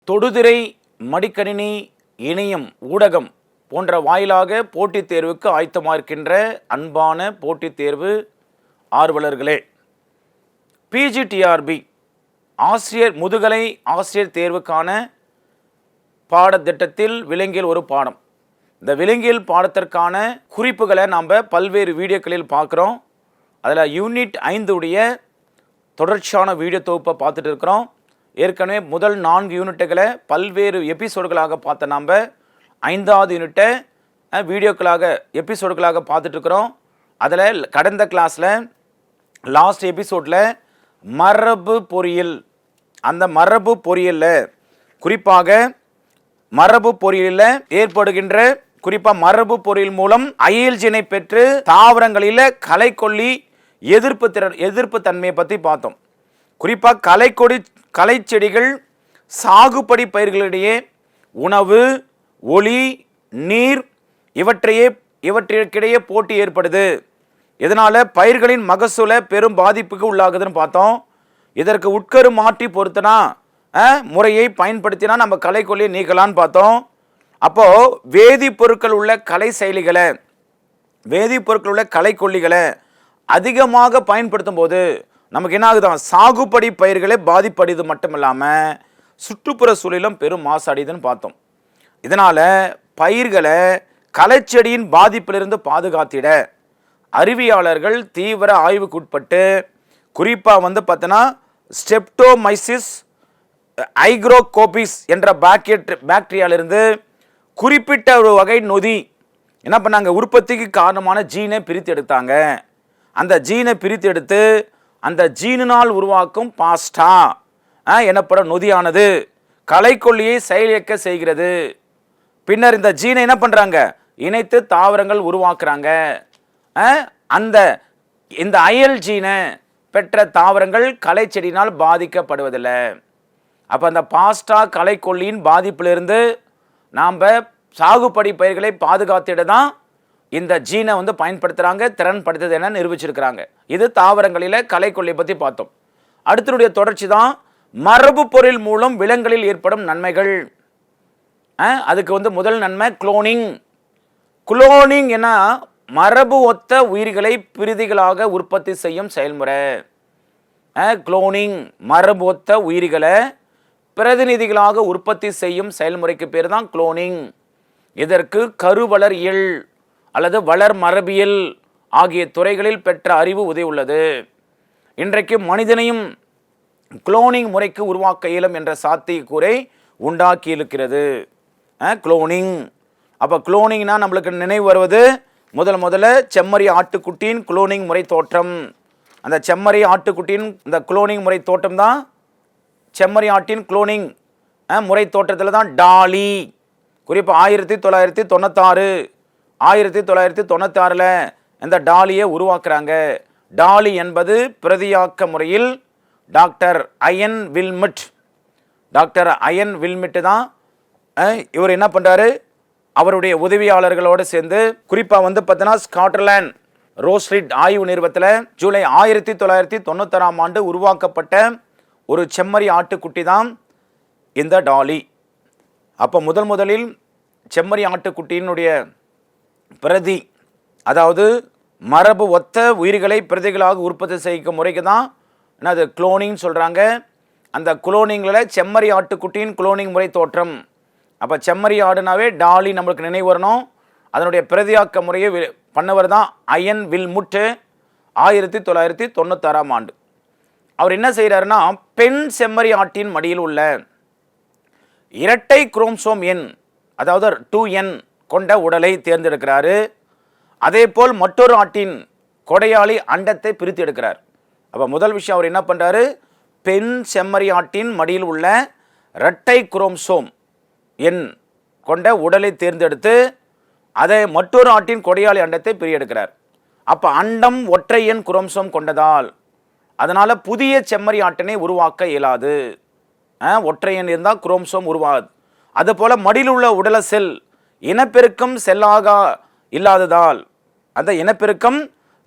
தொடுதிரை, மடிக்கணினி, இணையம், ஊடகம் போன்ற வாயிலாக போட்டித் தேர்வுக்கு ஆயத்தமாக இருக்கின்ற அன்பான போட்டித் தேர்வு ஆர்வலர்களே, பிஜிடிஆர்பி ஆசிரியர் முதுகலை ஆசிரியர் தேர்வுக்கான பாடத்திட்டத்தில் விலங்கியல் ஒரு பாடம். இந்த விலங்கியல் பாடத்திற்கான குறிப்புகளை நாம் பல்வேறு வீடியோக்களில் பார்க்குறோம். அதில் யூனிட் 5 உடைய தொடர்ச்சியான வீடியோ தொகுப்பை பார்த்துட்டு இருக்கிறோம். ஏற்கனவே முதல் 4 யூனிட்டுகளை பல்வேறு எபிசோடுகளாக பார்த்த நாம் 5வது யூனிட்டை வீடியோக்களாக எபிசோடுகளாக பார்த்துட்ருக்குறோம். அதில் கடந்த கிளாஸில் லாஸ்ட் எபிசோடில் மரபு பொறியியல், அந்த மரபு பொறியியலில் குறிப்பாக மரபு பொறியியலில் ஏற்படுகின்ற குறிப்பாக மரபு பொறியியல் மூலம் அயல்ஜினை பெற்று தாவரங்களில் களைக்கொல்லி எதிர்ப்பு தன்மையை பற்றி பார்த்தோம். குறிப்பாக களைச்செடிகள் சாகுபடி பயிர்களிடையே உணவு, ஒளி, நீர் இவற்றிற்கிடையே போட்டி ஏற்படுது. இதனால் பயிர்களின் மகசூலை பெரும் பாதிப்புக்கு உள்ளாகுதுன்னு பார்த்தோம். இதற்கு உட்கரு மாற்றி பொறுத்தனா முறையை பயன்படுத்தினா நம்ம களைக்கொல்லியை நீக்கலான்னு பார்த்தோம். அப்போது வேதிப்பொருட்கள் உள்ள கலை செயலிகளை, வேதிப்பொருட்கள் உள்ள களைக்கொல்லிகளை அதிகமாக பயன்படுத்தும் போது நமக்கு என்ன ஆகுதான், சாகுபடி பயிர்களை பாதிப்படைது மட்டும் இல்லாமல் சுற்றுப்புற சூழலும் பெரும் மாசடையுதுன்னு பார்த்தோம். இதனால் பயிர்களை களைச்செடியின் பாதிப்பிலிருந்து பாதுகாத்திட அறிவியலாளர்கள் தீவிர ஆய்வுக்குட்பட்டு குறிப்பாக பார்த்தோன்னா ஸ்டெப்டோமைசிஸ் ஐக்ரோகோபிஸ் என்ற பாக்டீரியாவிலிருந்து குறிப்பிட்ட ஒரு வகை நொதி என்ன பண்ணாங்க, உற்பத்திக்கு காரணமான ஜீனை பிரித்து எடுத்தாங்க. அந்த ஜீனை பிரித்து எடுத்து அந்த ஜீனினால் உருவாக்கும் பாஸ்டா எனப்படும் நொதியானது களைக்கொல்லியை செயலிழக்க செய்கிறது. பின்னர் இந்த ஜீனை என்ன பண்ணுறாங்க, இணைத்து தாவரங்கள் உருவாக்குறாங்க. இந்த அயல் ஜீனை பெற்ற தாவரங்கள் களைச்செடியினால் பாதிக்கப்படுவதில்லை. அப்போ அந்த பாஸ்டா களைக்கொல்லியின் பாதிப்பிலிருந்து நாம் சாகுபடி பயிர்களை பாதுகாத்திட தான் இந்த ஜீனை பயன்படுத்துகிறாங்க, திறன்படுத்துது என நிரூபிச்சிருக்கிறாங்க. இது தாவரங்களில் களைக்கொல்லியை பற்றி பார்த்தோம். அடுத்தனுடைய தொடர்ச்சி தான் மரபு பொருள் மூலம் விலங்குகளில் ஏற்படும் நன்மைகள். அதுக்கு முதல் நன்மை குளோனிங். குளோனிங் என்ன, மரபு ஒத்த உயிர்களை பிரதிகளாக உற்பத்தி செய்யும் செயல்முறை. குளோனிங் மரபு ஒத்த உயிர்களை பிரதிநிதிகளாக உற்பத்தி செய்யும் செயல்முறைக்கு பேர் தான் குளோனிங். இதற்கு கருவளரியல் அல்லது வளர் மரபியல் ஆகிய துறைகளில் பெற்ற அறிவு உதவி உள்ளது. இன்றைக்கு மனிதனையும் குளோனிங் முறைக்கு உருவாக்க இயலும் என்ற சாத்தியக்கூறை உண்டாக்கி இருக்கிறது குளோனிங். அப்போ குளோனிங்னா நம்மளுக்கு நினைவு வருவது முதல்ல செம்மறி ஆட்டுக்குட்டியின் குளோனிங் முறை தோற்றம். அந்த செம்மறி ஆட்டுக்குட்டியின் இந்த குளோனிங் முறை தோற்றம் தான் செம்மறி ஆட்டின் குளோனிங் முறை தோற்றத்தில் தான் டாலி. குறிப்பாக 1996 இந்த டாலியை உருவாக்குறாங்க. டாலி என்பது பிரதியாக்க முறையில் டாக்டர் அயன் வில்மிட் தான் இவர் என்ன பண்ணுறாரு, அவருடைய உதவியாளர்களோடு சேர்ந்து குறிப்பாக பார்த்தோன்னா ஸ்காட்லாந்து ரோஸ்ரிட் ஆய்வு நிறுவனத்தில் ஜூலை 1996 உருவாக்கப்பட்ட ஒரு செம்மறி ஆட்டுக்குட்டி தான் இந்த டாலி. அப்போ முதலில் செம்மறி ஆட்டுக்குட்டியினுடைய பிரதி, அதாவது மரபு ஒத்த உயிர்களை பிரதிகளாக உற்பத்தி செய்யும் முறைக்கு தான் என்னது குளோனிங் சொல்கிறாங்க. அந்த குளோனிங்கில் செம்மறி ஆட்டுக்குட்டியின் குளோனிங் முறை தோற்றம். அப்போ செம்மறி ஆடுனாவே டாலி நம்மளுக்கு நினைவு வரணும். அதனுடைய பிரதியாக்க முறையை பண்ணவர் தான் அயன் வில்முட் 1996. அவர் என்ன செய்கிறாருன்னா, பெண் செம்மறி ஆட்டின் மடியில் உள்ள இரட்டை குரோமோசோம் எண், அதாவது 2N கொண்ட உடலை தேர்ந்தெடுக்கிறாரு. அதே போல் மற்றொரு ஆட்டின் கொடையாளி அண்டத்தை பிரித்து எடுக்கிறார். அப்போ முதல் விஷயம் அவர் என்ன பண்ணுறாரு, பெண் செம்மறி ஆட்டின் மடியில் உள்ள இரட்டை குரோமோசோம் எண் கொண்ட உடலை தேர்ந்தெடுத்து அதை மற்றொரு ஆட்டின் கொடையாளி அண்டத்தை பிரிய எடுக்கிறார். அப்போ அண்டம் ஒற்றை எண் குரோமோசோம் கொண்டதால் அதனால் புதிய செம்மறி ஆட்டினை உருவாக்க இயலாது. ஒற்றை எண் இருந்தால் குரோமோசோம் உருவாகுது. அதுபோல் மடியில் உள்ள உடல செல் இனப்பெருக்கம் செல்லாக இல்லாததால், அந்த இனப்பெருக்கம்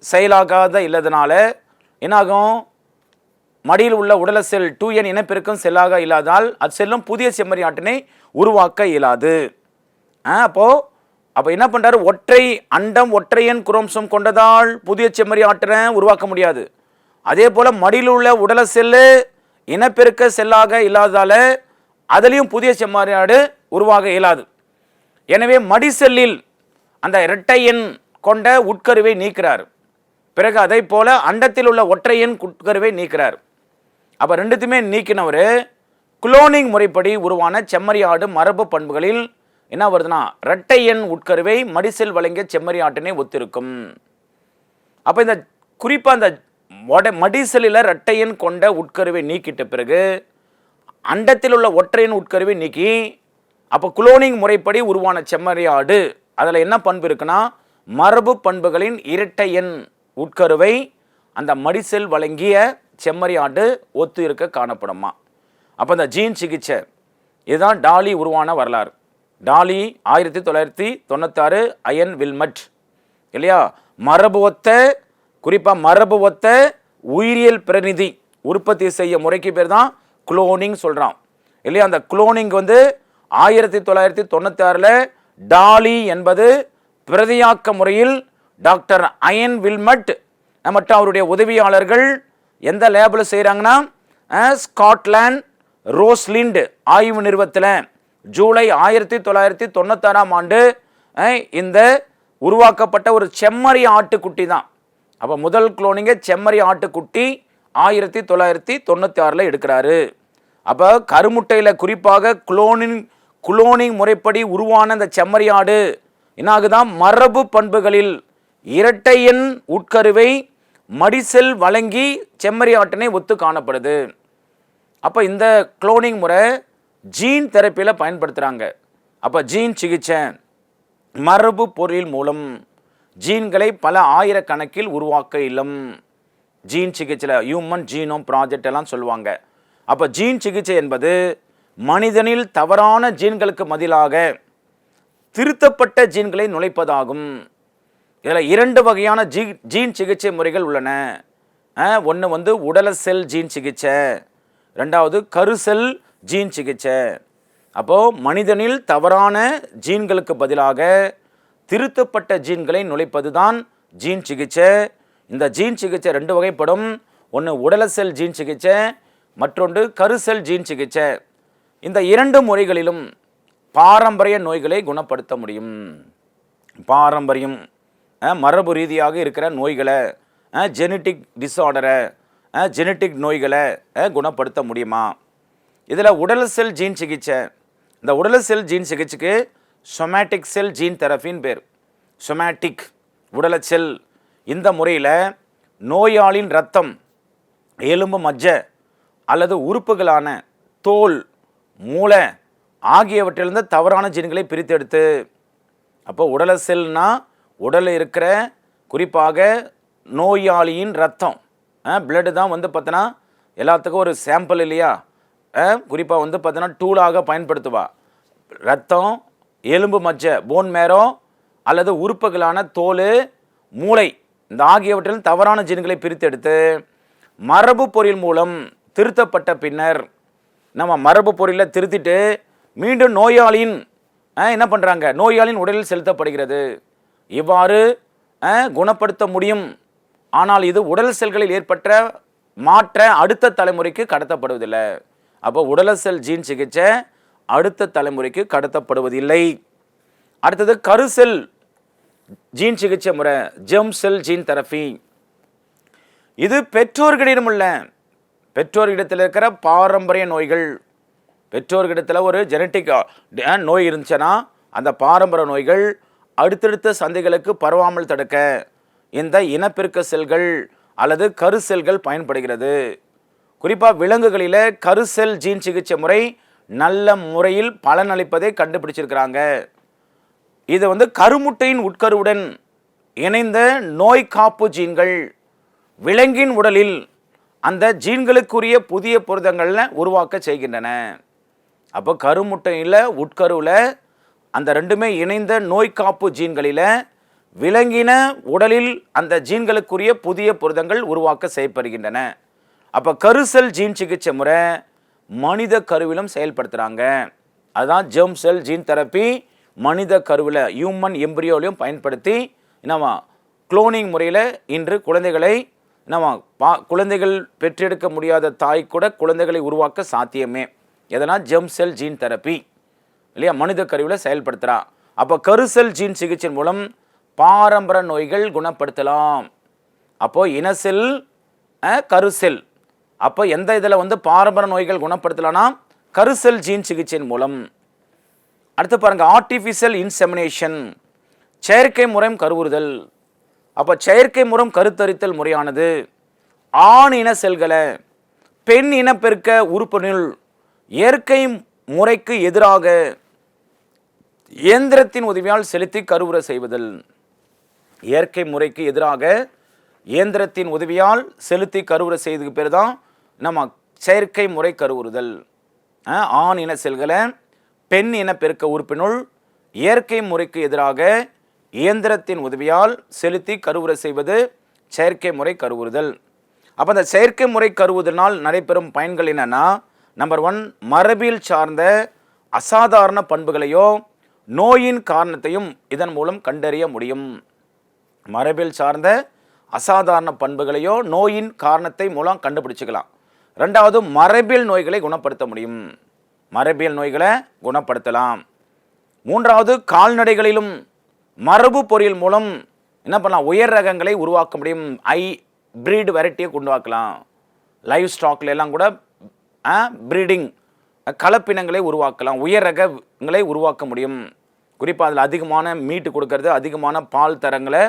செயலாகாத இல்லாதனால என்னாகும், மடியில் உள்ள உடல செல் 2n இனப்பெருக்கம் செல்லாக இல்லாதால் அது செல்லும் புதிய செம்மறி ஆட்டினை உருவாக்க இயலாது. அப்போ என்ன பண்றாரு, ஒற்றை அண்டம் ஒற்றையன் குரோமோசோம் கொண்டதால் புதிய செம்மறி ஆட்டினை உருவாக்க முடியாது. அதே போல மடியில் உள்ள உடல செல்லு இனப்பெருக்க செல்லாக இல்லாததால அதுலேயும் புதிய செம்மறி ஆடு உருவாக இயலாது. எனவே மடி செல்லில் அந்த இரட்டை எண் கொண்ட உட்கருவை நீக்கிறார். பிறகு அதை போல அண்டத்தில் உள்ள ஒற்றை எண் உட்கருவை நீக்கிறார். அப்போ ரெண்டுத்தையுமே நீக்கினவர் குளோனிங் முறைப்படி உருவான செம்மறி ஆடு மரபு பண்புகளில் என்ன வருதுன்னா இரட்டை எண் உட்கருவை மடிசெல் வழங்கிய செம்மறி ஆட்டினை ஒத்திருக்கும். அப்போ இந்த குறிப்பாக அந்த மடிசெல்லில் இரட்டை எண் கொண்ட உட்கருவை நீக்கிட்ட பிறகு அண்டத்தில் உள்ள ஒற்றையன் உட்கருவை நீக்கி அப்போ குளோனிங் முறைப்படி உருவான செம்மறி ஆடு அதில் என்ன பண்பு இருக்குன்னா மரபு பண்புகளின் இரட்டை எண் உட்கருவை அந்த மடிசெல் வழங்கிய செம்மறி ஆடு ஒத்து இருக்க காணப்படுமா. அப்போ இந்த ஜீன் சிகிச்சை இதுதான் டாலி உருவான வரலாறு. டாலி 1996 அயன் வில்மட் இல்லையா, மரபு ஒத்த குறிப்பாக மரபு ஒத்த உயிரியல் பிரதிநிதி உற்பத்தி செய்ய முறைக்கு பேர் தான் குளோனிங் சொல்கிறான் இல்லையா. அந்த குளோனிங் 1996 டாலி என்பது பிரதியாக்க முறையில் டாக்டர் அயன் வில்மட் மற்றும் அவருடைய உதவியாளர்கள் எந்த லேபில் செய்கிறாங்கன்னா ஸ்காட்லாந்து ரோஸ்லிண்ட் ஆய்வு நிறுவனத்தில் ஜூலை 1996 இந்த உருவாக்கப்பட்ட ஒரு செம்மறி ஆட்டுக்குட்டி தான். அப்போ முதல் குளோனிங்க செம்மறி ஆட்டுக்குட்டி 1996 எடுக்கிறாரு. அப்போ கருமுட்டையில் குறிப்பாக குளோனிங் முறைப்படி உருவான இந்த செம்மறி ஆடு என்னாகுதான் மரபு பண்புகளில் இரட்டை எண் உட்கருவை மடிசெல் வழங்கி செம்மறி ஆட்டினை ஒத்து காணப்படுது. அப்போ இந்த குளோனிங் முறை ஜீன் தெரப்பியில் பயன்படுத்துகிறாங்க. அப்போ ஜீன் சிகிச்சை மரபு பொருள் மூலம் ஜீன்களை பல ஆயிரக்கணக்கில் உருவாக்க இயலும். ஜீன் சிகிச்சையில் ஹியூமன் ஜீனோம் ப்ராஜெக்ட் எல்லாம் சொல்லுவாங்க. அப்போ ஜீன் சிகிச்சை என்பது மனிதனில் தவறான ஜீன்களுக்கு பதிலாக திருத்தப்பட்ட ஜீன்களை நுழைப்பதாகும். இதில் 2 வகையான ஜீன் சிகிச்சை முறைகள் உள்ளன. ஒன்று உடல செல் ஜீன் சிகிச்சை, ரெண்டாவது கருசெல் ஜீன் சிகிச்சை. அப்போது மனிதனில் தவறான ஜீன்களுக்கு பதிலாக திருத்தப்பட்ட ஜீன்களை நுழைப்பது தான் ஜீன் சிகிச்சை. இந்த ஜீன் சிகிச்சை 2 வகைப்படும். ஒன்று உடல செல் ஜீன் சிகிச்சை, மற்றொன்று கருசெல் ஜீன் சிகிச்சை. இந்த 2 முறைகளிலும் பாரம்பரிய நோய்களை குணப்படுத்த முடியும். பாரம்பரியம் மரபு ரீதியாக இருக்கிற நோய்களை ஜெனட்டிக் டிஸார்டரை ஜெனட்டிக் நோய்களை குணப்படுத்த முடியுமா. இதில் உடல் செல் ஜீன் சிகிச்சை, இந்த உடல் செல் ஜீன் சிகிச்சைக்கு சொமேட்டிக் செல் ஜீன் தெரப்பின்னு பேர். சொமேட்டிக் உடல செல் இந்த முறையில் நோயாளியின் இரத்தம், எலும்பு, மஜ்ஜை அல்லது உறுப்புகளான தோல், மூளை ஆகியவற்றிலிருந்து தவறான ஜீன்களை பிரித்தெடுத்து, அப்போ உடல செல்னா உடலில் இருக்கிற குறிப்பாக நோயாளியின் ரத்தம் பிளட்டு தான் பார்த்தோன்னா எல்லாத்துக்கும் ஒரு சாம்பிள் இல்லையா. குறிப்பாக பார்த்தோன்னா டூலாக பயன்படுத்துவா. ரத்தம், எலும்பு, மஜ்ஜை, போன் மேரோ அல்லது உறுப்புகளான தோல், மூளை இந்த ஆகியவற்றில் தவறான ஜீன்களை பிரித்தெடுத்து மரபு பொருள் மூலம் திருத்தப்பட்ட பின்னர் நம்ம மரபு பொருளில் திருத்திட்டு மீண்டும் நோயாளியின் என்ன பண்ணுறாங்க, நோயாளியின் உடலில் செலுத்தப்படுகிறது. இவ்வாறு குணப்படுத்த முடியும். ஆனால் இது உடல் செல்களில் ஏற்பட்ட மாற்ற அடுத்த தலைமுறைக்கு கடத்தப்படுவதில்லை. அப்போ உடல் செல் ஜீன் சிகிச்சை அடுத்த தலைமுறைக்கு கடத்தப்படுவதில்லை. அடுத்தது கருசெல் ஜீன் சிகிச்சை முறை, ஜெர்ம் செல் ஜீன் தெரப்பி. இது பெற்றோர்களிடத்தில் இருக்கிற பாரம்பரிய நோய்கள். பெற்றோர்களிடத்தில் ஒரு ஜெனட்டிக் நோய் இருந்துச்சுன்னா அந்த பாரம்பரிய நோய்கள் அடுத்தடுத்த சந்தைகளுக்கு பரவாமல் தடுக்க இந்த இனப்பெருக்க செல்கள் அல்லது கருசெல்கள் பயன்படுகிறது. குறிப்பாக விலங்குகளில் கருசெல் ஜீன் சிகிச்சை முறை நல்ல முறையில் பலனளிப்பதை கண்டுபிடிச்சிருக்கிறாங்க. இது கருமுட்டையின் உட்கருவுடன் இணைந்த நோய் காப்பு ஜீன்கள் விலங்கின் உடலில் அந்த ஜீன்களுக்குரிய புதிய புரதங்களை உருவாக்க செய்கின்றன. அப்போ கருமுட்டையில் உட்கருவில் அந்த ரெண்டுமே இணைந்த நோய் காப்பு ஜீன்களில் விலங்கின உடலில் அந்த ஜீன்களுக்குரிய புதிய புரதங்கள் உருவாக்க செய்யப்படுகின்றன. அப்போ கருசெல் ஜீன் சிகிச்சை முறை மனித கருவிலும் செயல்படுத்துகிறாங்க. அதுதான் ஜெர்ம் செல் ஜீன் தெரப்பி. மனித கருவில் ஹியூமன் எம்பிரியோலையும் பயன்படுத்தி என்னவா குளோனிங் முறையில் இன்று குழந்தைகளை என்னவா குழந்தைகள் பெற்றெடுக்க முடியாத தாய் கூட குழந்தைகளை உருவாக்க சாத்தியமே. எதனால் ஜெர்ம் செல் ஜீன் தெரப்பி இல்லையா, மனித கருவில் செயல்படுத்துகிறா. அப்போ கருசெல் ஜீன் சிகிச்சை மூலம் பாரம்பரிய நோய்கள் குணப்படுத்தலாம். அப்போ இனசெல் கருசெல், அப்போ எந்த இதில் வந்து பாரம்பரிய நோய்கள் குணப்படுத்தலாம்னா கருசெல் ஜீன் சிகிச்சையின் மூலம். அடுத்து பாருங்க, ஆர்டிஃபிஷியல் இன்செமினேஷன், செயற்கை முறை கருவுறுதல். அப்போ செயற்கை முறை கருத்தரித்தல் முறையானது ஆண் இன செல்களை பெண் இனப்பெருக்க உறுப்பினுள் இயற்கை முறைக்கு எதிராக இயந்திரத்தின் உதவியால் செலுத்தி கருவுற செய்வதல். இயற்கை முறைக்கு எதிராக இயந்திரத்தின் உதவியால் செலுத்தி கருவுற செய்ததுக்கு பேர் தான் நம்ம செயற்கை முறை கருவுறுதல். ஆண் இன செல்களை பெண் இன பெருக்க உறுப்பினுள் இயற்கை முறைக்கு எதிராக இயந்திரத்தின் உதவியால் செலுத்தி கருவுற செய்வது செயற்கை முறை கருவுறுதல். அப்போ அந்த செயற்கை முறை கருவுறுதலினால் நடைபெறும் பயன்கள் என்னென்னா, நம்பர் 1, மரபியல் சார்ந்த அசாதாரண பண்புகளையோ நோயின் காரணத்தையும் இதன் மூலம் கண்டறிய முடியும். மரபியல் சார்ந்த அசாதாரண பண்புகளையோ நோயின் காரணத்தை மூலம் கண்டுபிடிச்சிக்கலாம். 2வது, மரபியல் நோய்களை குணப்படுத்த முடியும். மரபியல் நோய்களை குணப்படுத்தலாம். 3வது, கால்நடைகளிலும் மரபு பொறியியல் மூலம் என்ன பண்ணலாம், உயர் ரகங்களை உருவாக்க முடியும். பிரீடு வெரைட்டியை உருவாக்கலாம். லைவ் ஸ்டாக்ல எல்லாம் கூட பிரீடிங் கலப்பினங்களை உருவாக்கலாம், உயர் ரகங்களை உருவாக்க முடியும். குறிப்பாக அதில் அதிகமான மீட்டு கொடுக்கறது, அதிகமான பால் தரங்களை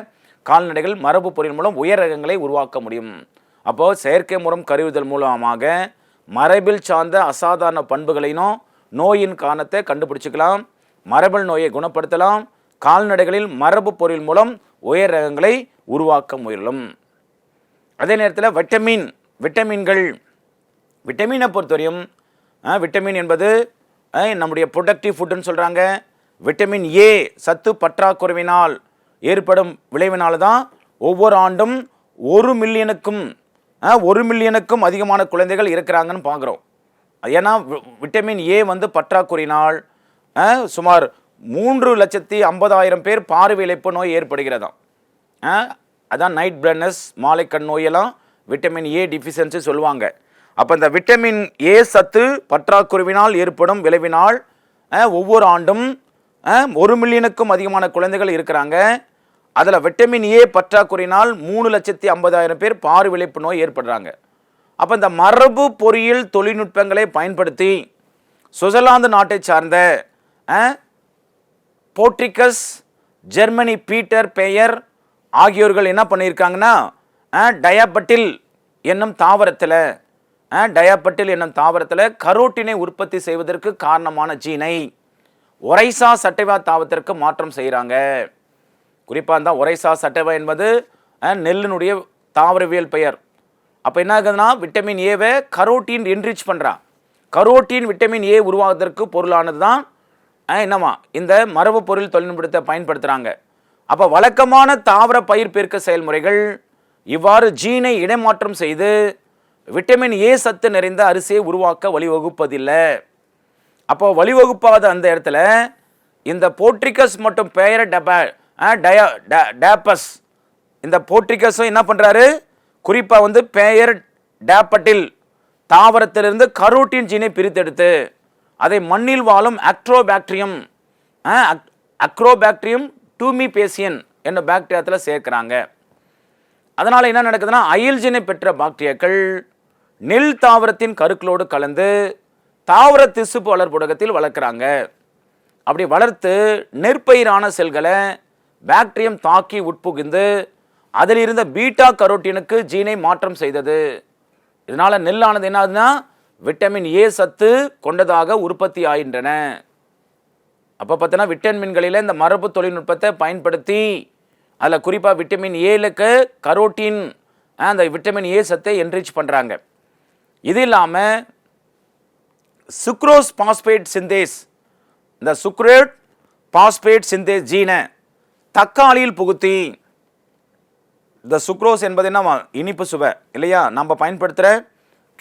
கால்நடைகள் மரபு பொறியியல் மூலம் உயர் ரகங்களை உருவாக்க முடியும். அப்போது செயற்கை முறை கருவுதல் மூலமாக மரபில் சார்ந்த அசாதாரண பண்புகளையும் நோயின் காரணத்தை கண்டுபிடிச்சிக்கலாம், மரபல் நோயை குணப்படுத்தலாம், கால்நடைகளில் மரபு பொறியியல் மூலம் உயர் ரகங்களை உருவாக்க முயலும். அதே நேரத்தில் விட்டமின்கள், விட்டமினை பொறுத்தவரையும் விட்டமின் என்பது நம்முடைய ப்ரொடக்டிவ் ஃபுட்டுன்னு சொல்கிறாங்க. விட்டமின் ஏ சத்து பற்றாக்குறைவினால் ஏற்படும் விளைவினால தான் ஒவ்வொரு ஆண்டும் 1 மில்லியனுக்கும் அதிகமான குழந்தைகள் இருக்கிறாங்கன்னு பார்க்குறோம். ஏன்னா விட்டமின் ஏ வந்து பற்றாக்குறையினால் சுமார் 3,50,000 பேர் பார்வை இழப்பு நோய் ஏற்படுகிறதாம். அதான் நைட் பிளைண்ட்னஸ், மாலை கண் நோயெல்லாம் விட்டமின் ஏ டிஃபிஷியன்சி சொல்லுவாங்க. அப்போ இந்த விட்டமின் ஏ சத்து பற்றாக்குறைவினால் ஏற்படும் விளைவினால் ஒவ்வொரு ஆண்டும் 1 மில்லியனுக்கும் அதிகமான குழந்தைகள் இருக்கிறாங்க. அதில் விட்டமின் ஏ பற்றாக்குறையினால் 3,50,000 பேர் பார்வை இழப்பு நோய் ஏற்படுறாங்க. அப்போ இந்த மரபு பொறியியல் தொழில்நுட்பங்களை பயன்படுத்தி சுவிட்சர்லாந்து நாட்டை சார்ந்த போர்ட்ரிகஸ், ஜெர்மனி பீட்டர் பேயர் ஆகியோர்கள் என்ன பண்ணியிருக்காங்கன்னா, டயாபட்டில் என்னும் தாவரத்தில் கரோட்டினை உற்பத்தி செய்வதற்கு காரணமான ஜீனை ஒரைசா சட்டைவா தாவரத்திற்கு மாற்றம் செய்கிறாங்க. குறிப்பாக இருந்தால் ஒரைசா சட்டைவா என்பது நெல்லினுடைய தாவரவியல் பெயர். அப்போ என்ன ஆகுதுன்னா, விட்டமின் ஏவை கரோட்டின் என்ரிச் பண்ணுறான். கரோட்டின் விட்டமின் ஏ உருவாவதற்கு பொருளானது தான் என்னவா இந்த மரபு பொருள் தொழில்நுட்பத்தை பயன்படுத்துகிறாங்க. அப்போ வழக்கமான தாவர பயிர் பெருக்க செயல்முறைகள் இவ்வாறு ஜீனை இடைமாற்றம் செய்து விட்டமின் ஏ சத்து நிறைந்த அரிசியை உருவாக்க வழிவகுப்பதில்லை. அப்போ வழிவகுப்பாத அந்த இடத்துல இந்த போர்ட்ரிகஸ் மற்றும் பேயர் டேப்பஸ், இந்த போர்ட்ரிகஸும் என்ன பண்ணுறாரு, குறிப்பாக வந்து பேயர் டேப்பட்டில் தாவரத்திலிருந்து கரோட்டின் ஜீனை பிரித்தெடுத்து அதை மண்ணில் வாழும் அக்ரோபாக்டீரியம் டூமிபேசியன் என்ற பாக்டீரியாத்தில் சேர்க்கிறாங்க. அதனால் என்ன நடக்குதுன்னா, அயில் ஜீனை பெற்ற பாக்டீரியாக்கள் நெல் தாவரத்தின் கருக்களோடு கலந்து தாவர திசுப்பு வளர்ப்புடகத்தில் வளர்க்குறாங்க. அப்படி வளர்த்து நெற்பயிரான செல்களை பாக்டீரியம் தாக்கி உட்புகுந்து அதில் இருந்த பீட்டா கரோட்டினுக்கு ஜீனை மாற்றம் செய்தது. இதனால் நெல்லானது என்ன ஆகுதுன்னா, விட்டமின் ஏ சத்து கொண்டதாக உற்பத்தி ஆகின்றன. அப்போ பார்த்தீங்கன்னா விட்டமின்களில் இந்த மரபு தொழில்நுட்பத்தை பயன்படுத்தி அதில் குறிப்பாக விட்டமின் ஏலுக்கு கரோட்டின் அந்த விட்டமின் ஏ சத்தை என்ரிச் பண்ணுறாங்க. இது இல்லாமல் சுக்ரோஸ் பாஸ்பேட் சிந்தேஸ், இந்த சுக்ரோஸ் பாஸ்பேட் சிந்தேஸ் ஜீனை தக்காளியில் புகுத்தி, இந்த சுக்ரோஸ் என்பது என்ன, இனிப்பு சுவை இல்லையா, நம்ம பயன்படுத்துகிற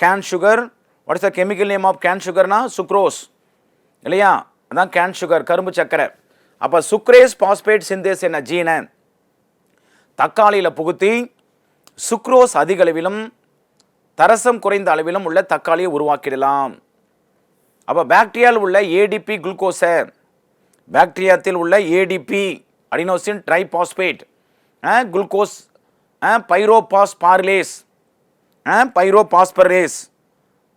cane sugar. What is the chemical name of cane சுகர்னா சுக்ரோஸ் இல்லையா, அதான் கேன் சுகர், கரும்பு சர்க்கரை. அப்போ சுக்ரேஸ் பாஸ்பேட் சிந்தேஸ் என்ன ஜீனை தக்காளியில் புகுத்தி சுக்ரோஸ் அதிக அளவிலும் தரசம் குறைந்த அளவிலும் உள்ள தக்காளியை உருவாக்கிடலாம். அப்போ பாக்டீரியாவில் உள்ள ஏடிபி குளுக்கோஸை, பாக்டீரியாத்தில் உள்ள ஏடிபி அடினோசின் ட்ரைபாஸ்பேட் குளுக்கோஸ் பைரோபாஸ்பாரிலேஸ் பைரோபாஸ்பரேஸ்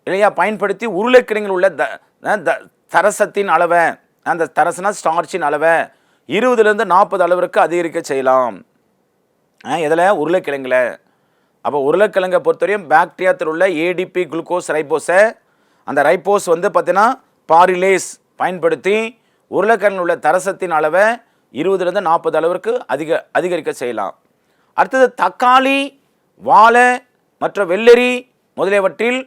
இல்லையா பயன்படுத்தி உருளைக்கிழங்கில் உள்ள தரசத்தின் அளவை, அந்த தரசனா ஸ்டார்ச்சின் அளவை 20லேருந்து 40 அளவிற்கு அதிகரிக்க செய்யலாம். இதில் உருளைக்கிழங்குல. அப்போ உருளைக்கிழங்கை பொறுத்தவரையும் பாக்டீரியாத்தில் உள்ள ஏடிபி குளுக்கோஸ் ரைபோஸை, அந்த ரைபோஸ் வந்து பார்த்தீங்கன்னா பாரிலேஸ் பயன்படுத்தி உருளைக்கிழங்கில் உள்ள தரசத்தின் அளவை 20லேருந்து 40 அளவிற்கு அதிகரிக்க செய்யலாம். அடுத்தது தக்காளி, வாழை மற்ற வெள்ளரி முதலியவற்றில்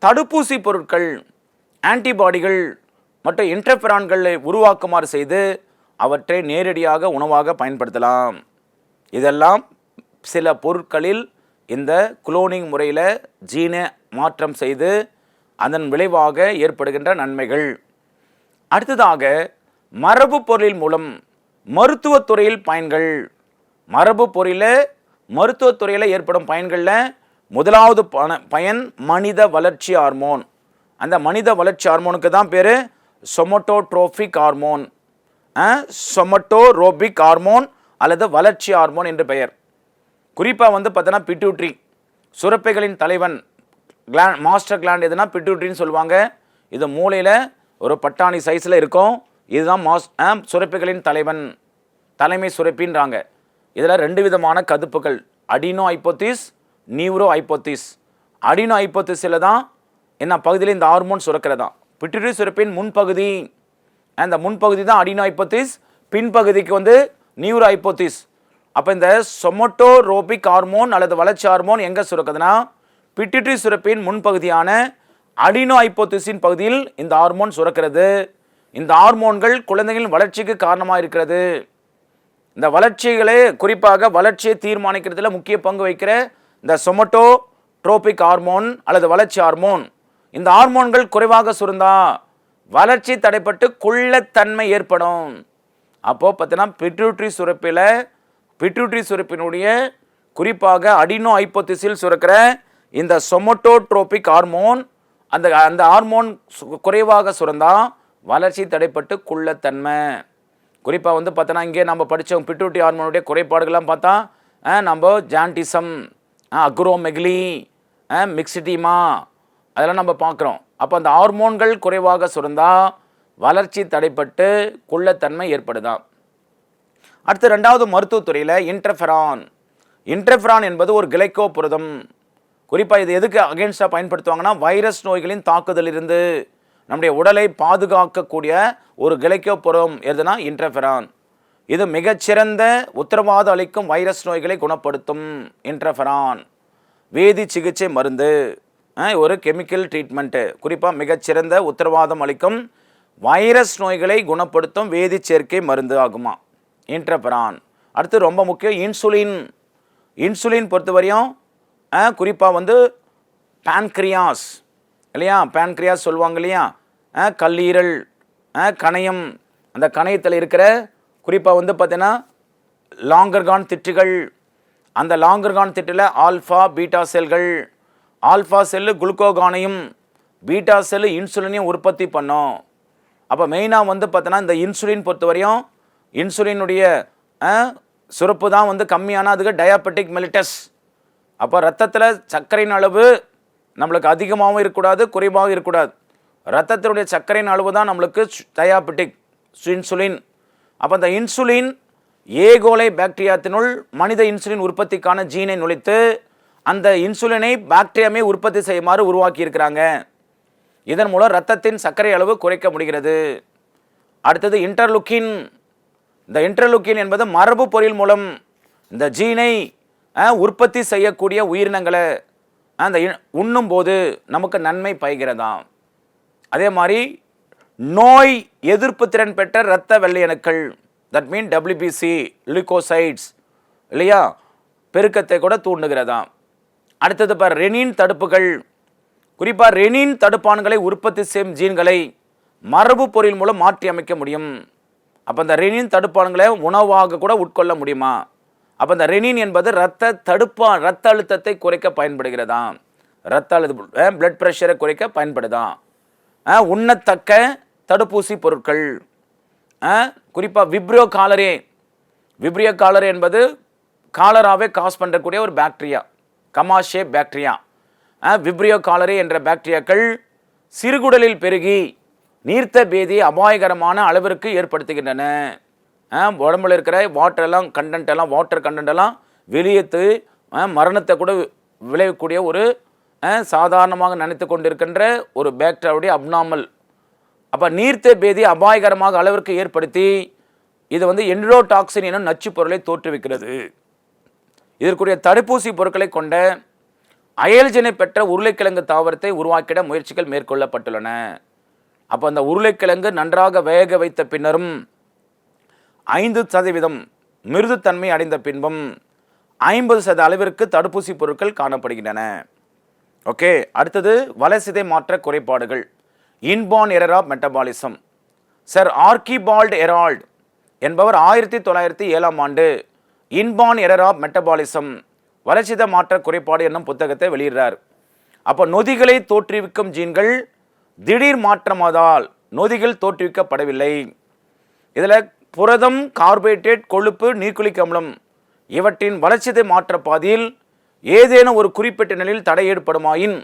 தடுப்பூசி பொருட்கள், ஆன்டிபாடிகள் மற்றும் இன்டர்ஃபெரான்களை உருவாக்குமாறு செய்து அவற்றை நேரடியாக உணவாக பயன்படுத்தலாம். இதெல்லாம் சில பொருட்களில் இந்த குளோனிங் முறையில் ஜீனை மாற்றம் செய்து அதன் விளைவாக ஏற்படுகின்ற நன்மைகள். அடுத்ததாக மரபு பொருளின் மூலம் மருத்துவத்துறையில் பயன்கள். மரபு பொருளில் மருத்துவத்துறையில் ஏற்படும் பயன்களில் முதலாவது பயன் மனித வளர்ச்சி ஹார்மோன். அந்த மனித வளர்ச்சி ஹார்மோனுக்கு தான் பேர் சொமட்டோட்ரோபிக் ஹார்மோன், சொமட்டோரோபிக் ஹார்மோன் அல்லது வளர்ச்சி ஹார்மோன் என்று பெயர். குறிப்பாக வந்து பார்த்தோன்னா பிட்யூட்ரி சுரப்பைகளின் தலைவன் மாஸ்டர் கிளாண்ட் எதுனா பிட்யூட்ரின்னு சொல்லுவாங்க. இது மூளையில் ஒரு பட்டாணி சைஸில் இருக்கும். இதுதான் சுரப்பைகளின் தலைவன், தலைமை சுரப்பின்றாங்க. இதில் 2 விதமான கதுப்புகள், அடினோ ஹைப்போதிஸ், நியூரோ ஹைப்போதிஸ். அடினோ ஹைப்போதிஸில் தான் என்ன பகுதியில் இந்த ஹார்மோன் சுரக்கிறதா, பிட்யூட்டரி சுரப்பின் முன்பகுதி, அந்த முன்பகுதி தான் அடினோ ஹைப்போதிஸ், பின்பகுதிக்கு வந்து நியூரோ ஹைப்போதிஸ். அப்போ இந்த சொமட்டோரோபிக் ஹார்மோன் அல்லது வளர்ச்சி ஹார்மோன் எங்கே சுரக்குதுன்னா பிட்யூட்டரி சுரப்பின் முன்பகுதியான அடினோ ஹைப்போதிஸின் பகுதியில் இந்த ஹார்மோன் சுரக்கிறது. இந்த ஹார்மோன்கள் குழந்தைகளின் வளர்ச்சிக்கு காரணமாக இருக்கிறது. இந்த வளர்ச்சிகளை குறிப்பாக வளர்ச்சியை தீர்மானிக்கிறதுல முக்கிய பங்கு வைக்கிற இந்த சொமட்டோட்ரோபிக் ஹார்மோன் அல்லது வளர்ச்சி ஹார்மோன், இந்த ஹார்மோன்கள் குறைவாக சுரந்தா வளர்ச்சி தடைப்பட்டு குள்ளத்தன்மை ஏற்படும். அப்போது பார்த்தீங்கன்னா பிட்யூட்டரி சுரப்பினுடைய குறிப்பாக அடினோ ஹைப்போதிஸில் சுரக்கிற இந்த சொமட்டோட்ரோபிக் ஹார்மோன், அந்த ஹார்மோன் குறைவாக சுரந்தா வளர்ச்சி தடைப்பட்டு குள்ளத்தன்மை. குறிப்பாக வந்து பார்த்தோன்னா இங்கே நம்ம படித்தோம் பிட்யூட்டரி ஹார்மோனுடைய குறைபாடுகள்லாம் பார்த்தா நம்ம ஜான்டிசம், அக்ரோமெகலி, மிக்சிடிமா அதெல்லாம் நம்ம பார்க்குறோம். அப்போ அந்த ஹார்மோன்கள் குறைவாக சுரந்தா வளர்ச்சி தடைப்பட்டு குள்ளத்தன்மை ஏற்படுதான். அடுத்து 2வது மருத்துவத்துறையில் இன்டர்ஃபெரான் என்பது ஒரு கிளைக்கோ புரதம். குறிப்பாக இது எதுக்கு அகேன்ஸ்டாக பயன்படுத்துவாங்கன்னா வைரஸ் நோய்களின் தாக்குதலிருந்து நம்முடைய உடலை பாதுகாக்கக்கூடிய ஒரு கிளைக்கோ புரதம் எதுனா இன்டர்ஃபெரான். இது மிகச்சிறந்த உத்தரவாதம் அளிக்கும் வைரஸ் நோய்களை குணப்படுத்தும். இன்டர்ஃபெரான் வேதி சிகிச்சை மருந்து, ஒரு கெமிக்கல் ட்ரீட்மெண்ட்டு, குறிப்பாக மிகச்சிறந்த உத்தரவாதம் அளிக்கும் வைரஸ் நோய்களை குணப்படுத்தும் வேதி சேர்க்கை மருந்து ஆகுமா இன்டர்ஃபெரான். அடுத்து ரொம்ப முக்கியம் இன்சுலின் பொறுத்தவரையும் குறிப்பாக வந்து பேன்க்ரியாஸ் இல்லையா, பேன்க்ரியாஸ் சொல்லுவாங்க இல்லையா, கல்லீரல், கணையம், அந்த கணையத்தில் இருக்கிற குறிப்பாக வந்து பார்த்தீங்கன்னா லாங்கர்கான் திட்டுகள், அந்த லாங்கர்கான் திட்டில் ஆல்ஃபா பீட்டா செல்கள், ஆல்ஃபா செல்லு குளுக்கோகானையும் பீட்டா செல்லு இன்சுலினையும் உற்பத்தி பண்ணோம். அப்போ மெயினாக வந்து பார்த்தோன்னா இந்த இன்சுலின் பொறுத்தவரையும் இன்சுலினுடைய சுரப்பு தான் வந்து கம்மியான அதுக்கு டயாபெட்டிக் மெலிட்டஸ். அப்போ ரத்தத்தில் சர்க்கரையின் அளவு நம்மளுக்கு அதிகமாகவும் இருக்கக்கூடாது, குறைவாகவும் இருக்கக்கூடாது. ரத்தத்தினுடைய சர்க்கரையின் அளவு தான் நம்மளுக்கு டயாபெட்டிக் இன்சுலின். அப்போ அந்த இன்சுலின் ஏகோலை பாக்டீரியாத்தினுள் மனித இன்சுலின் உற்பத்திக்கான ஜீனை நுழைத்து அந்த இன்சுலினை பாக்டீரியாமே உற்பத்தி செய்யுமாறு உருவாக்கி இருக்கிறாங்க. இதன் மூலம் ரத்தத்தின் சர்க்கரை அளவு குறைக்க முடிகிறது. அடுத்தது இன்டர்லுக்கின். இந்த இன்டர்லுக்கின் என்பது மரபு பொருள் மூலம் இந்த ஜீனை உற்பத்தி செய்யக்கூடிய உயிரினங்களை அந்த உண்ணும் போது நமக்கு நன்மை பயக்கிறதாம். அதே மாதிரி நோய் எதிர்ப்பு திறன் பெற்ற இரத்த வெள்ளையணுக்கள், தட் மீன் டபிள்யூபிசி லியூகோசைட்ஸ் இல்லையா, பெருக்கத்தை கூட தூண்டுகிறதாம். அடுத்தது ரெனின் தடுப்புகள், குறிப்பாக ரெனின் தடுப்பான்களை உற்பத்தி செய்யும் ஜீன்களை மரபு பொருள் மூலம் மாற்றி அமைக்க முடியும். அப்போ இந்த ரெனின் தடுப்பான்களை உணவாக கூட உட்கொள்ள முடியுமா? அப்போ இந்த ரெனின் என்பது ரத்த அழுத்தத்தை குறைக்க பயன்படுகிறதா, பிளட் ப்ரெஷரை குறைக்க பயன்படுதா. உண்ணத்தக்க தடுப்பூசி பொருட்கள், குறிப்பாக விப்ரியோ காலரே என்பது காலராவே காஸ் பண்ணக்கூடிய ஒரு பாக்டீரியா, கமாஷே பாக்டீரியா. விப்ரியோ காலரே என்ற பாக்டீரியாக்கள் சிறுகுடலில் பெருகி நீர்த்த பேதி அபாயகரமான அளவிற்கு ஏற்படுத்துகின்றன. உடம்புல இருக்கிற வாட்டர் கண்டென்ட் எல்லாம் வெளியேற்று மரணத்தை கூட விளைவிக்கக்கூடிய ஒரு சாதாரணமாக நினைத்து கொண்டிருக்கின்ற ஒரு பாக்டீரியாவுடைய அப்நார்மல். அப்போ நீர்த்த பேதி அபாயகரமாக அளவிற்கு ஏற்படுத்தி இது என்டோடாக்சின் எனும் நச்சு பொருளை தோற்றுவிக்கிறது. இதற்குரிய தடுப்பூசி பொருட்களை கொண்ட அயல்ஜனை பெற்ற உருளைக்கிழங்கு தாவரத்தை உருவாக்கிட முயற்சிகள் மேற்கொள்ளப்பட்டுள்ளன. அப்போ அந்த உருளைக்கிழங்கு நன்றாக வேக வைத்த பின்னரும் 5% மிருதுத்தன்மை அடைந்த பின்பும் 50% அளவிற்கு தடுப்பூசி பொருட்கள் காணப்படுகின்றன. ஓகே, அடுத்தது வளர்சிதை மாற்ற குறைபாடுகள், inborn error of metabolism. Sir Archibald Garrod என்பவர் 1907ஆம் ஆண்டு இன்பார்ன் எரர் ஆஃப் மெட்டபாலிசம், வளர்சிதை மாற்ற குறைபாடு என்னும் புத்தகத்தை வெளியிடுறார். அப்போ நொதிகளை தோற்றுவிக்கும் ஜீன்கள் திடீர் மாற்றமாதால் நொதிகள் தோற்றுவிக்கப்படவில்லை. இதில் புரதம், கார்போஹைட்ரேட், கொழுப்பு, நீர்க்குளிக் அமிலம் இவற்றின் வளர்சிதை மாற்ற பாதையில் ஏதேனும் ஒரு குறிப்பிட்ட நிலையில் தடை ஏற்படுமாயின்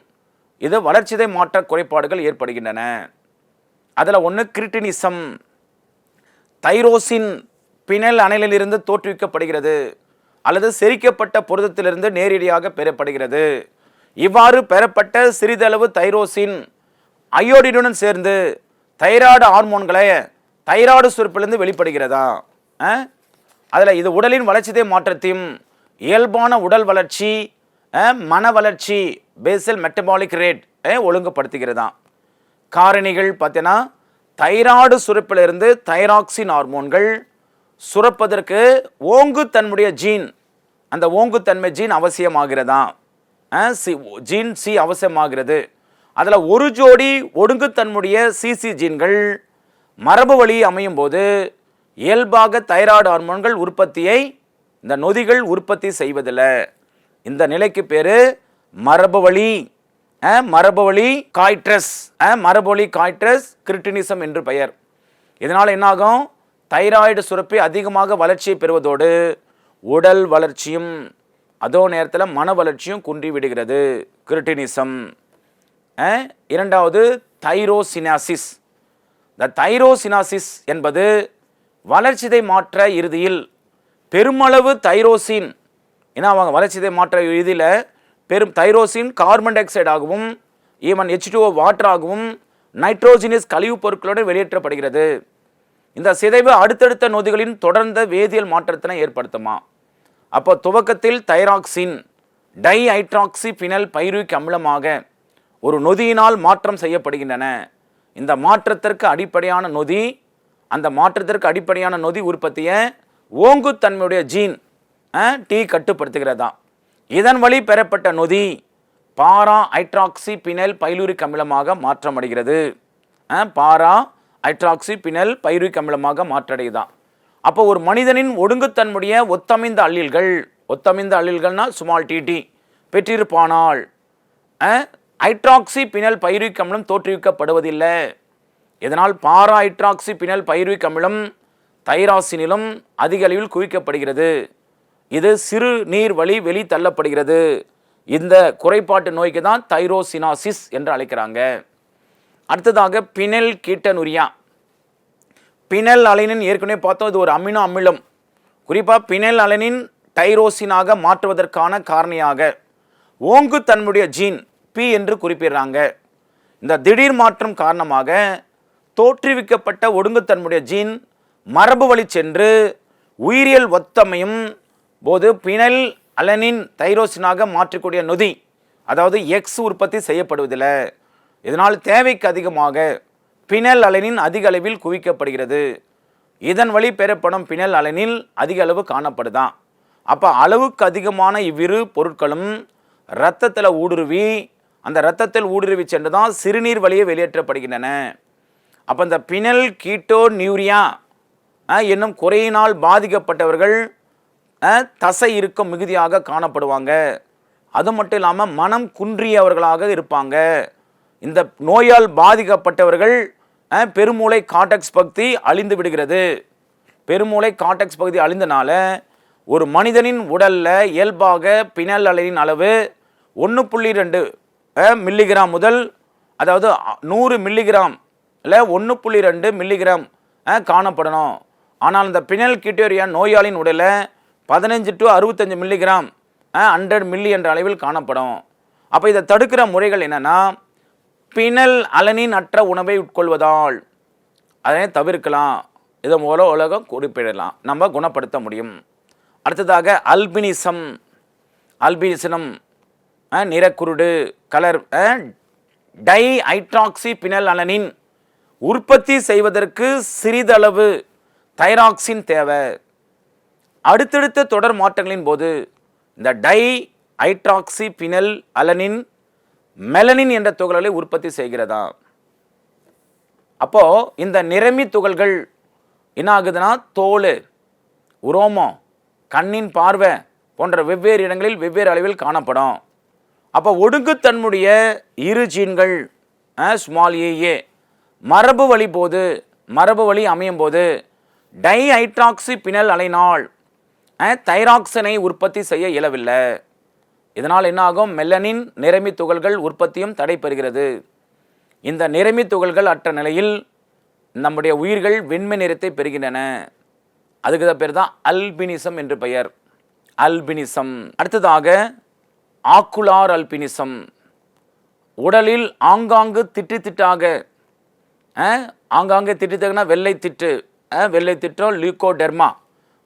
இது வளர்சிதை மாற்ற குறைபாடுகள் ஏற்படுகின்றன. அதில் ஒன்று கிரிட்டினிசம், தைரோசின் பினல் அணையிலிருந்து தோற்றுவிக்கப்படுகிறது அல்லது செரிக்கப்பட்ட புரதத்திலிருந்து நேரடியாக பெறப்படுகிறது. இவ்வாறு பெறப்பட்ட சிறிதளவு தைரோசின் அயோடினுடன் சேர்ந்து தைராய்டு ஹார்மோன்களை தைராய்டு சுரப்பிலிருந்து வெளிப்படுகிறதா. அதில் இது உடலின் வளர்ச்சிதை மாற்றத்தையும் இயல்பான உடல் வளர்ச்சி, மன வளர்ச்சி, பேசல் மெட்டபாலிக் ரேட் ஒழுங்குபடுத்துகிறதா. காரணிகள் பார்த்தீங்கன்னா தைராய்டு சுரப்பிலிருந்து தைராக்சின் ஹார்மோன்கள் சுரப்பதற்கு ஓங்குத்தன்மையுடைய ஜீன், அந்த ஓங்குத்தன்மை ஜீன் அவசியமாகிறதா, ஜீன் சி அவசியமாகிறது. அதில் ஒரு ஜோடி ஒடுங்குத்தன்மையுடைய சிசி ஜீன்கள் மரபு வழி அமையும் போது இயல்பாக தைராய்டு ஹார்மோன்கள் உற்பத்தியை இந்த நொதிகள் உற்பத்தி செய்வதில்லை. இந்த நிலைக்கு பேர் மரபு வழி காய்ட்ரஸ் கிரிட்டினிசம் என்று பெயர். இதனால் என்னாகும், தைராய்டு சுரப்பி அதிகமாக வளர்ச்சியை பெறுவதோடு உடல் வளர்ச்சியும் அதோ நேரத்தில் மன வளர்ச்சியும் குன்றி விடுகிறது, கிரிட்டினிசம். இரண்டாவது தைரோசினாசிஸ். இந்த தைரோசினாசிஸ் என்பது வளர்ச்சிதை மாற்ற இறுதியில் பெருமளவு தைரோசின், ஏன்னா அவங்க வளர்ச்சிதை மாற்ற இறுதியில் பெரும் தைரோசின் கார்பன் டை ஆக்சைடாகவும் ஈவன் H2O வாட்டராகவும் நைட்ரோஜினஸ் கழிவுப் பொருட்களுடன் வெளியேற்றப்படுகிறது. இந்த சிதைவு அடுத்தடுத்த நொதிகளின் தொடர்ந்த வேதியியல் மாற்றத்தினை ஏற்படுத்துமா. அப்போ துவக்கத்தில் தைராக்சின் டைஹைட்ராக்சி பினல் பைருவிக் அமிலமாக ஒரு நொதியினால் மாற்றம் செய்யப்படுகின்றன. இந்த மாற்றத்திற்கு அடிப்படையான நொதி, அந்த மாற்றத்திற்கு அடிப்படையான நொதி உற்பத்தியை ஓங்குத்தன்மையுடைய ஜீன் டி கட்டுப்படுத்துகிறதா. இதன் வழி பெறப்பட்ட நொதி பாரா ஹைட்ராக்சி பினல் பைலூரிக் அமிலமாக மாற்றமடைகிறது. பாரா ஹைட்ராக்சி பினல் பைருவிக் அமிலமாக மாற்றடையுதான். அப்போ ஒரு மனிதனின் ஒடுங்குத்தன்மையுடைய ஒத்தமைந்த அல்லீல்கள்னா ஸ்மால் டி பெற்றிருப்பானால் ஹைட்ராக்சி பினல் பைருவிக் அமிலம் தோற்றுவிக்கப்படுவதில்லை. இதனால் பாரா ஹைட்ராக்சி பினல் பைருவிக் அமிலம் தைராசினிலும் அதிக அளவில் குவிக்கப்படுகிறது. இது சிறு நீர் வழி வெளி தள்ளப்படுகிறது. இந்த குறைபாட்டு நோய்க்கு தான் தைரோசினாசிஸ் என்று அழைக்கிறாங்க. அடுத்ததாக பினல் கீட்டனுரியா. பினல் அலைனின் ஏற்கனவே பார்த்தோம், இது ஒரு அமினோ அமிலம். குறிப்பாக பினல் அலைனின் டைரோசினாக மாற்றுவதற்கான காரணியாக ஓங்குத்தன்மையுடைய ஜீன் பி என்று குறிப்பிடுறாங்க. இந்த திடீர் மாற்றம் காரணமாக தோற்றுவிக்கப்பட்ட ஒடுங்குத்தன்மையுடைய ஜீன் மரபு வழி சென்று உயிரியல் ஒத்தமையும் போது பினல் அலனின் தைரோசினாக மாற்றக்கூடிய நொதி, அதாவது எக்ஸ் உற்பத்தி செய்யப்படுவதில்லை. இதனால் தேவைக்கு அதிகமாக பினல் அலனின் அதிக அளவில் குவிக்கப்படுகிறது. இதன் வழி பெறப்படும் பினல் அலனில் அதிக அளவு காணப்படுதான். அப்போ அளவுக்கு அதிகமான இவ்விரு பொருட்களும் இரத்தத்தில் ஊடுருவி அந்த இரத்தத்தில் ஊடுருவி சென்று தான் சிறுநீர் வழியே வெளியேற்றப்படுகின்றன. அப்போ இந்த பினல் கீட்டோனியூரியா என்னும் குறையினால் பாதிக்கப்பட்டவர்கள் தசை இறுக்கம் மிகுதியாக காணப்படுவாங்க. அது மட்டும் இல்லாமல் மனம் குன்றியவர்களாக இருப்பாங்க. இந்த நோயால் பாதிக்கப்பட்டவர்கள் பெருமூளை கார்டெக்ஸ் பகுதி அழிந்து விடுகிறது. பெருமூளை கார்டெக்ஸ் பகுதி அழிந்தனால ஒரு மனிதனின் உடலில் இயல்பாக பினல் அலைனின் அளவு 1.2 மில்லிகிராம் முதல், அதாவது 100 மில்லிகிராம் இல்லை 1.2 மில்லிகிராம் காணப்படணும். ஆனால் இந்த பினல் கீட்டோனியூரியா நோயாளியின் உடலில் 15 to 65 மில்லிகிராம் 100 மில்லி என்ற அளவில் காணப்படும். அப்போ இதை தடுக்கிற முறைகள் என்னென்னா, பினல் அலனின் அற்ற உணவை உட்கொள்வதால் அதனை தவிர்க்கலாம். இதை மூலம் உலகம் குறிப்பிடலாம், நம்ம குணப்படுத்த முடியும். அடுத்ததாக அல்பினிசம் நிறக்குருடு colour di hydroxy phenyl alanine உற்பத்தி செய்வதற்கு சிறிதளவு தைராக்சின் தேவை. அடுத்தடுத்த தொடர் மாற்றங்களின் போது இந்த டை ஹைட்ராக்சி பினல் அலனின் மெலனின் என்ற துகள்களை உற்பத்தி செய்கிறதா. அப்போ இந்த நிறமி துகள்கள் என்ன ஆகுதுன்னா, தோல், உரோமம், கண்ணின் பார்வை போன்ற வெவ்வேறு இடங்களில் வெவ்வேறு அளவில் காணப்படும். அப்போ ஒடுங்குத்தன்முடைய இரு ஜீன்கள் ஸ்மால் ஏ மரபு வழி அமையும் போது டை ஹைட்ராக்சி பினல் அலைனால் தைராக்சினை உற்பத்தி செய்ய இயலவில்லை. இதனால் என்ன ஆகும், மெலனின் நிறமி துகள்கள் உற்பத்தியும் தடைபெறுகிறது. இந்த நிறமி துகள்கள் அற்ற நிலையில் நம்முடைய உயிர்கள் வெண்மை நிறத்தை பெறுகின்றன. அதுக்கு பேர் தான் அல்பினிசம் என்று பெயர். அல்பினிசம். அடுத்ததாக ஆக்குலார் அல்பினிசம். உடலில் ஆங்காங்கு திட்டாக வெள்ளை திட்டோ லியூகோடெர்மா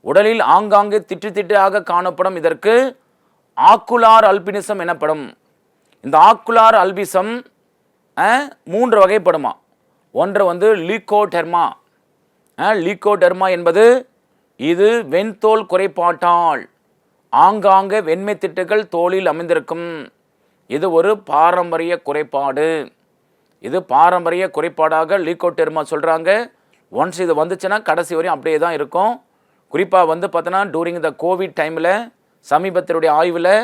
உடலில் ஆங்காங்கு திட்டாக காணப்படும். இதற்கு ஆக்குலார் அல்பினிசம் எனப்படும். இந்த ஆக்குலார் அல்பிசம் 3 வகைப்படுமா. ஒன்று லீகோடெர்மா என்பது இது வெண்தோல் குறைபாட்டால் ஆங்காங்க வெண்மை திட்டுகள் தோலில் அமைந்திருக்கும். இது ஒரு பாரம்பரிய குறைபாடு. இது பாரம்பரிய குறைபாடாக லீகோடெர்மா சொல்கிறாங்க. ஒன்ஸ் இது வந்துச்சுன்னா கடைசி வரையும் அப்படியே தான் இருக்கும். குறிப்பாக பார்த்தோன்னா டூரிங் த கோவிட் டைமில் சமீபத்தினுடைய ஆய்வில்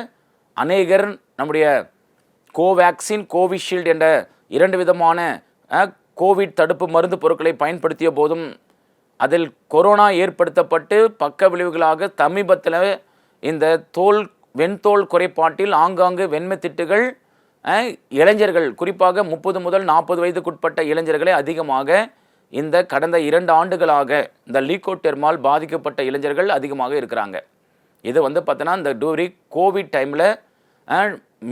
அநேகர் நம்முடைய கோவேக்சின், கோவிஷீல்டு என்ற 2 விதமான கோவிட் தடுப்பு மருந்து பொருட்களை பயன்படுத்திய போதும் அதில் கொரோனா ஏற்படுத்தப்பட்டு பக்க விளைவுகளாக சமீபத்தில் இந்த வெண்தோல் குறைபாட்டில் ஆங்காங்கு வெண்மை திட்டுகள் இளைஞர்கள், குறிப்பாக 30 முதல் 40 வயதுக்குட்பட்ட இளைஞர்களை அதிகமாக இந்த கடந்த 2 ஆண்டுகளாக இந்த லீகோடெர்மால் பாதிக்கப்பட்ட இளைஞர்கள் அதிகமாக இருக்கிறாங்க. இது பார்த்தோன்னா இந்த டூரிங் கோவிட் டைமில்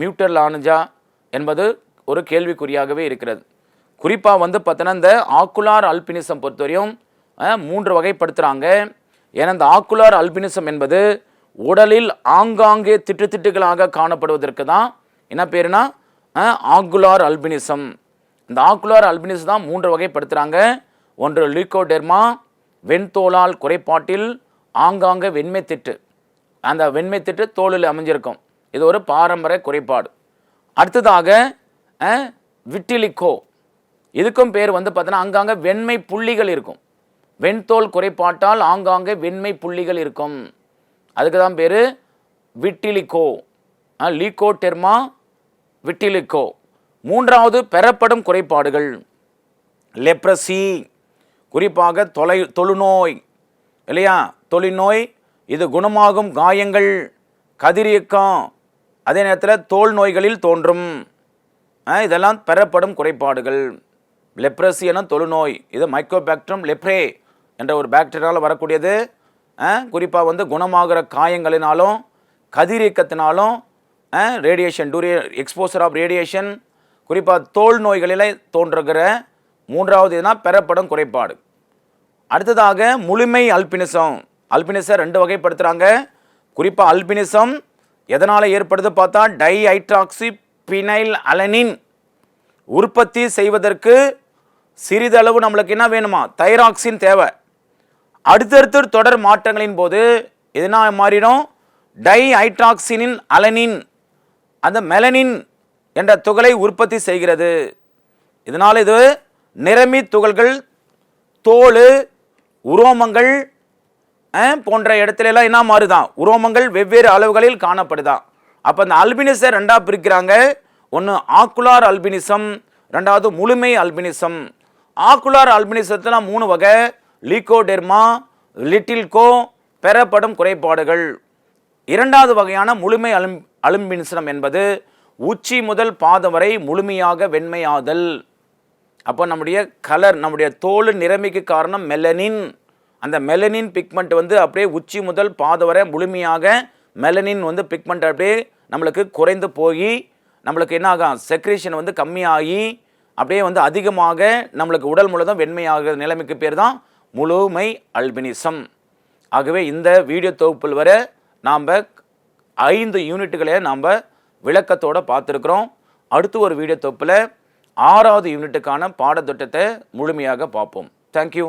மியூட்டர் லானஜா என்பது ஒரு கேள்விக்குறியாகவே இருக்கிறது. குறிப்பாக பார்த்தோன்னா இந்த ஆக்குலார் அல்பினிசம் பொறுத்தவரையும் 3 வகைப்படுத்துகிறாங்க. ஏன்னா இந்த ஆக்குலார் அல்பினிசம் என்பது உடலில் ஆங்காங்கே திட்டுகளாக காணப்படுவதற்கு தான் என்ன பேருனா ஆக்குலார் அல்பினிசம். இந்த ஆக்குலார் அல்பினிசம் தான் 3 வகைப்படுத்துகிறாங்க. ஒன்று லீகோடெர்மா, வெண்தோலால் குறைபாட்டில் ஆங்காங்கே வெண்மை திட்டு, அந்த வெண்மை திட்டு தோலில் அமைஞ்சிருக்கும். இது ஒரு பாரம்பரிய குறைபாடு. அடுத்ததாக விட்டிலிகோ, இதுக்கும் பேர் பார்த்தோன்னா ஆங்காங்கே வெண்மை புள்ளிகள் இருக்கும். வெண்தோல் குறைபாட்டால் ஆங்காங்கே வெண்மை புள்ளிகள் இருக்கும். அதுக்கு தான் பேர் விட்டிலிகோ. லீகோடெர்மா, விட்டிலிகோ. 3வது பெறப்படும் குறைபாடுகள் லெப்ரசி, குறிப்பாக தொழுநோய் இல்லையா, தொழுநோய். இது குணமாகும் காயங்கள், கதிரியக்கம், அதே நேரத்தில் தோல் நோய்களில் தோன்றும். இதெல்லாம் பெறப்படும் குறைபாடுகள். லெப்ரசி என தொழுநோய், இது மைக்கோபாக்டீரியம் லெப்ரே என்ற ஒரு பாக்டீரியாவில் வரக்கூடியது. குறிப்பாக குணமாகிற காயங்களினாலும் கதிரியக்கத்தினாலும் ரேடியேஷன், எக்ஸ்போசர் ஆஃப் ரேடியேஷன், குறிப்பாக தோல் நோய்களில் தோன்றுகிற 3வது இதுனா பெறப்படும் குறைபாடு. அடுத்ததாக முழுமை அல்பினிசம். 2 வகைப்படுத்துகிறாங்க. குறிப்பாக அல்பினிசம் எதனால் ஏற்படுது பார்த்தா டைஹைட்ராக்சி பினைல் அலனின் உற்பத்தி செய்வதற்கு சிறிதளவு நம்மளுக்கு என்ன வேணுமா, தைராக்சின் தேவை. அடுத்தடுத்து தொடர் மாற்றங்களின் போது எதுனா மாறிடும், டைஹைட்ராக்சினின் அலனின், அந்த மெலனின் என்ற துகளை உற்பத்தி செய்கிறது. இதனால் இது நிறமி துகள்கள் தோல் உரோமங்கள் போன்ற இடத்துல எல்லாம் என்ன மாறுதான், உரோமங்கள் வெவ்வேறு அளவுகளில் காணப்படுதான். அப்போ அந்த அல்பினிசை ரெண்டாக பிரிக்கிறாங்க. ஒன்று ஆக்குலார் அல்பினிசம், ரெண்டாவது முழுமை அல்பினிசம். ஆக்குலார் அல்பினிசத்தில் 3 வகை: லீகோடெர்மா, லிட்டில்கோ, பெறப்படும் குறைபாடுகள். இரண்டாவது வகையான முழுமை அல்பினிசம் என்பது உச்சி முதல் பாதம் வரை முழுமையாக வெண்மையாதல். அப்போ நம்முடைய கலர், நம்முடைய தோல் நிறமிக்கு காரணம் மெலனின். அந்த மெலனின் பிக்மெண்ட் அப்படியே உச்சி முதல் பாதம் வரை முழுமையாக மெலனின் பிக்மெண்ட் அப்படியே நம்மளுக்கு குறைந்து போய் நம்மளுக்கு என்ன ஆகும், செக்ரேஷன் கம்மியாகி அப்படியே அதிகமாக நம்மளுக்கு உடல் முழுவதும் வெண்மையாகிற நிலைமைக்கு பேர் தான் முழுமை அல்பினிசம். ஆகவே இந்த வீடியோ தொகுப்பில் வர நாம் 5 யூனிட்டுகளை நாம் விளக்கத்தோடு பார்த்துருக்குறோம். அடுத்து ஒரு வீடியோ தொகுப்பில் 6வது யூனிட்டுக்கான பாடத்திட்டத்தை முழுமையாக பார்ப்போம். தேங்க்யூ.